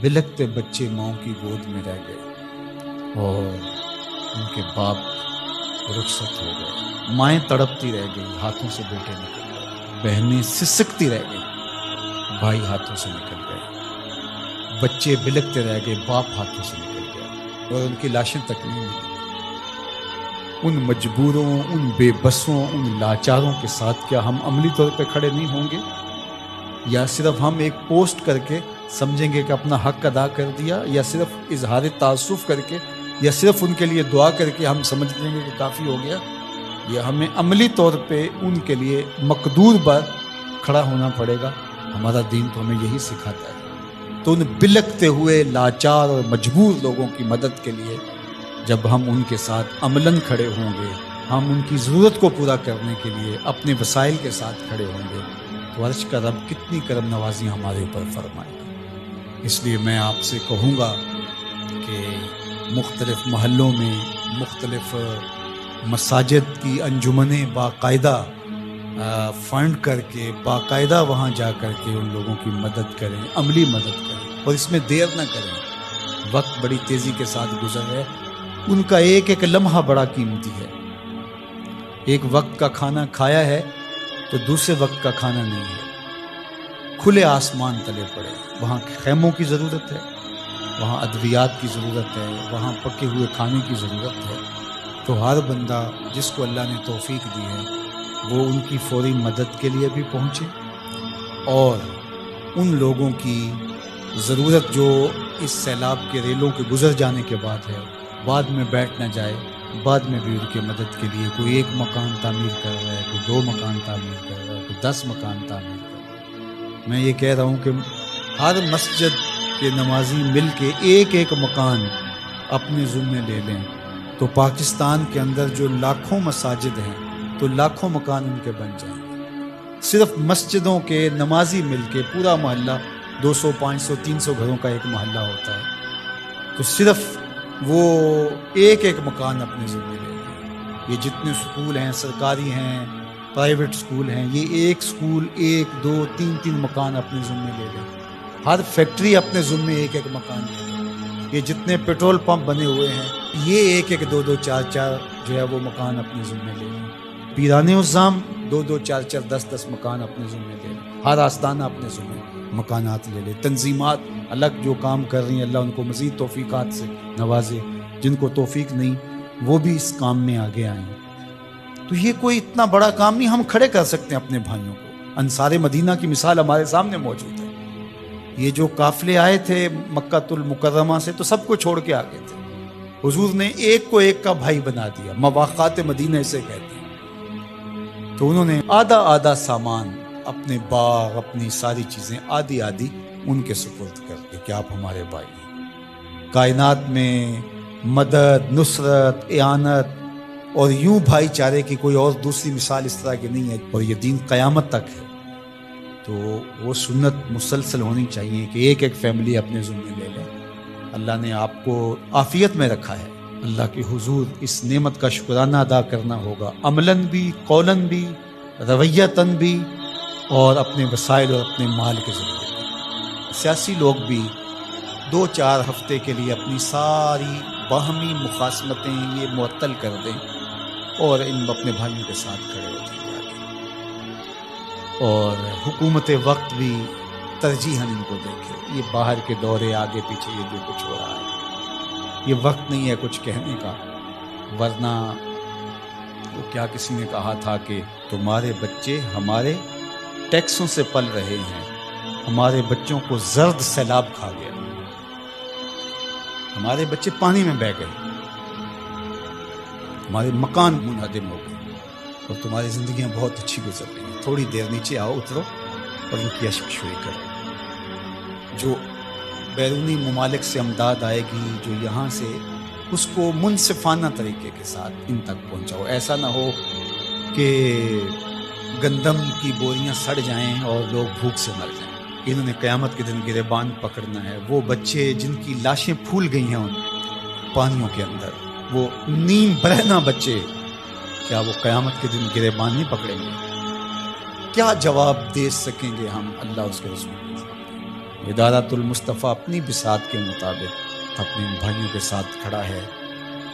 بلکتے بچے ماؤں کی گود میں رہ گئے اور ان کے باپ رخصت ہو گئے، مائیں تڑپتی رہ گئی، ہاتھوں سے بیٹے نکل گئے، بہنیں سسکتی رہ گئی، بھائی ہاتھوں سے نکل گئے، بچے بلکتے رہ گئے، باپ ہاتھوں سے نکل گیا اور ان کی لاشیں تک نہیں ملی۔ ان مجبوروں، ان بے بسوں، ان لاچاروں کے ساتھ کیا ہم عملی طور پہ کھڑے نہیں ہوں گے؟ یا صرف ہم ایک پوسٹ کر کے سمجھیں گے کہ اپنا حق ادا کر دیا، یا صرف اظہار تعصب کر کے، یا صرف ان کے لیے دعا کر کے ہم سمجھ لیں گے کہ کافی ہو گیا؟ یا ہمیں عملی طور پہ ان کے لیے مقدور پر کھڑا ہونا پڑے گا؟ ہمارا دین تو ہمیں یہی سکھاتا ہے۔ تو ان بلکتے ہوئے لاچار اور مجبور لوگوں کی مدد کے لیے جب ہم ان کے ساتھ عملاً کھڑے ہوں گے، ہم ان کی ضرورت کو پورا کرنے کے لیے اپنے وسائل کے ساتھ کھڑے ہوں گے، تو عرش کا رب کتنی کرم نوازی ہمارے اوپر فرمائے گا۔ اس لیے میں آپ سے کہوں گا کہ مختلف محلوں میں مختلف مساجد کی انجمنیں باقاعدہ فنڈ کر کے، باقاعدہ وہاں جا کر کے ان لوگوں کی مدد کریں، عملی مدد کریں، اور اس میں دیر نہ کریں۔ وقت بڑی تیزی کے ساتھ گزر ہے، ان کا ایک ایک لمحہ بڑا قیمتی ہے۔ ایک وقت کا کھانا کھایا ہے تو دوسرے وقت کا کھانا نہیں ہے۔ کھلے آسمان تلے پڑے، وہاں خیموں کی ضرورت ہے، وہاں ادویات کی ضرورت ہے، وہاں پکے ہوئے کھانے کی ضرورت ہے۔ تو ہر بندہ جس کو اللہ نے توفیق دی ہے وہ ان کی فوری مدد کے لیے بھی پہنچے، اور ان لوگوں کی ضرورت جو اس سیلاب کے ریلوں کے گزر جانے کے بعد ہے، بعد میں بیٹھ نہ جائے، بعد میں بھی ان کی مدد کے لیے کوئی ایک مکان تعمیر کر رہا ہے، کوئی 2 مکان تعمیر کر رہا ہے، کوئی 10 مکان تعمیر کر رہا ہے۔ میں یہ کہہ رہا ہوں کہ ہر مسجد کے نمازی مل کے ایک ایک مکان اپنے ذمے لے لیں تو پاکستان کے اندر جو لاکھوں مساجد ہیں تو لاکھوں مکان ان کے بن جائیں گے۔ صرف مسجدوں کے نمازی مل کے پورا محلہ 200 500 300 گھروں کا ایک محلہ ہوتا ہے، تو صرف وہ ایک ایک مکان اپنے ذمہ لے لیں۔ یہ جتنے سکول ہیں، سرکاری ہیں، پرائیویٹ سکول ہیں، یہ ایک سکول 1 2 3 3 مکان اپنے ذمہ لے لیں۔ ہر فیکٹری اپنے ذمہ ایک ایک مکان لے لیں۔ یہ جتنے پیٹرول پمپ بنے ہوئے ہیں، یہ ایک ایک 2 2 4 4 جو ہے وہ مکان اپنے ذمہ لے لیں۔ پیران الزام 2 2 4 4 10 10 مکان اپنے ذمہ لے لیں۔ ہر آستانہ اپنے ذمہ مکانات لے لیں۔ تنظیمات الگ جو کام کر رہی ہیں، اللہ ان کو مزید توفیقات سے نوازے، جن کو توفیق نہیں وہ بھی اس کام میں آگے آئیں۔ تو یہ کوئی اتنا بڑا کام نہیں، ہم کھڑے کر سکتے ہیں اپنے بھائیوں کو۔ انصار مدینہ کی مثال ہمارے سامنے موجود ہے۔ یہ جو قافلے آئے تھے مکہ المکرمہ سے تو سب کو چھوڑ کے آگے تھے، حضور نے ایک کو ایک کا بھائی بنا دیا، مواقعات مدینہ اسے کہتے ہیں۔ تو انہوں نے آدھا آدھا سامان، اپنے باغ، اپنی ساری چیزیں آدھی آدھی ان کے سپرد کر کے کہ آپ ہمارے بھائی ہیں۔ کائنات میں مدد، نصرت، اعانت اور یوں بھائی چارے کی کوئی اور دوسری مثال اس طرح کی نہیں ہے، اور یہ دین قیامت تک ہے۔ تو وہ سنت مسلسل ہونی چاہیے کہ ایک ایک فیملی اپنے ذمہ لے لے۔ اللہ نے آپ کو عافیت میں رکھا ہے، اللہ کے حضور اس نعمت کا شکرانہ ادا کرنا ہوگا، عملاً بھی، قولاً بھی، رویتاً بھی، اور اپنے وسائل اور اپنے مال کے ذریعے بھی۔ سیاسی لوگ بھی 2-4 ہفتے کے لیے اپنی ساری باہمی مخاصمتیں یہ معطل کر دیں اور ان اپنے بھائیوں کے ساتھ کھڑے ہو جائیں آگے۔ اور حکومت وقت بھی ترجیحاً ان کو دیکھے۔ یہ باہر کے دورے، آگے پیچھے یہ جو کچھ ہو رہا ہے، یہ وقت نہیں ہے کچھ کہنے کا، ورنہ وہ کیا کسی نے کہا تھا کہ تمہارے بچے ہمارے ٹیکسوں سے پل رہے ہیں، ہمارے بچوں کو زرد سیلاب کھا گیا، ہمارے بچے پانی میں بہہ گئے، ہمارے مکان منہدم ہو گئے، اور تمہاری زندگیاں بہت اچھی گزر رہی ہیں، تھوڑی دیر نیچے آؤ، اترو اور ان کی اشکشوئی کرو۔ جو بیرونی ممالک سے امداد آئے گی، جو یہاں سے، اس کو منصفانہ طریقے کے ساتھ ان تک پہنچاؤ۔ ایسا نہ ہو کہ گندم کی بوریاں سڑ جائیں اور لوگ بھوک سے مر جائیں۔ انہوں نے قیامت کے دن گریبان پکڑنا ہے۔ وہ بچے جن کی لاشیں پھول گئی ہیں ان پانیوں کے اندر، وہ نیم برہنہ بچے، کیا وہ قیامت کے دن گریبان نہیں پکڑیں گے؟ کیا جواب دے سکیں گے ہم اللہ اس کے رسول؟ ادارۃ المصطفیٰ اپنی بساط کے مطابق اپنے ان بھائیوں کے ساتھ کھڑا ہے.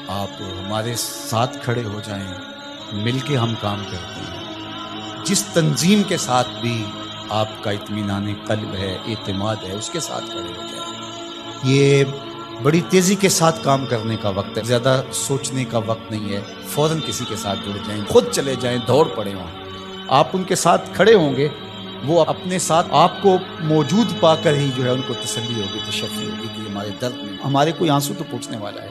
آپ ہمارے ساتھ کھڑے ہو جائیں, مل کے ہم کام کرتے ہیں. جس تنظیم کے ساتھ بھی آپ کا اطمینان قلب ہے, اعتماد ہے, اس کے ساتھ کھڑے ہو جائیں. یہ بڑی تیزی کے ساتھ کام کرنے کا وقت ہے, زیادہ سوچنے کا وقت نہیں ہے. فوراً کسی کے ساتھ جڑ جائیں, خود چلے جائیں, دوڑ پڑے وہاں. آپ ان کے ساتھ کھڑے ہوں گے, وہ اپنے ساتھ آپ کو موجود پا کر ہی جو ہے ان کو تسلی ہوگی, تشفی ہوگی کہ ہمارے درد میں ہمارے کوئی آنسو تو پوچھنے والا ہے.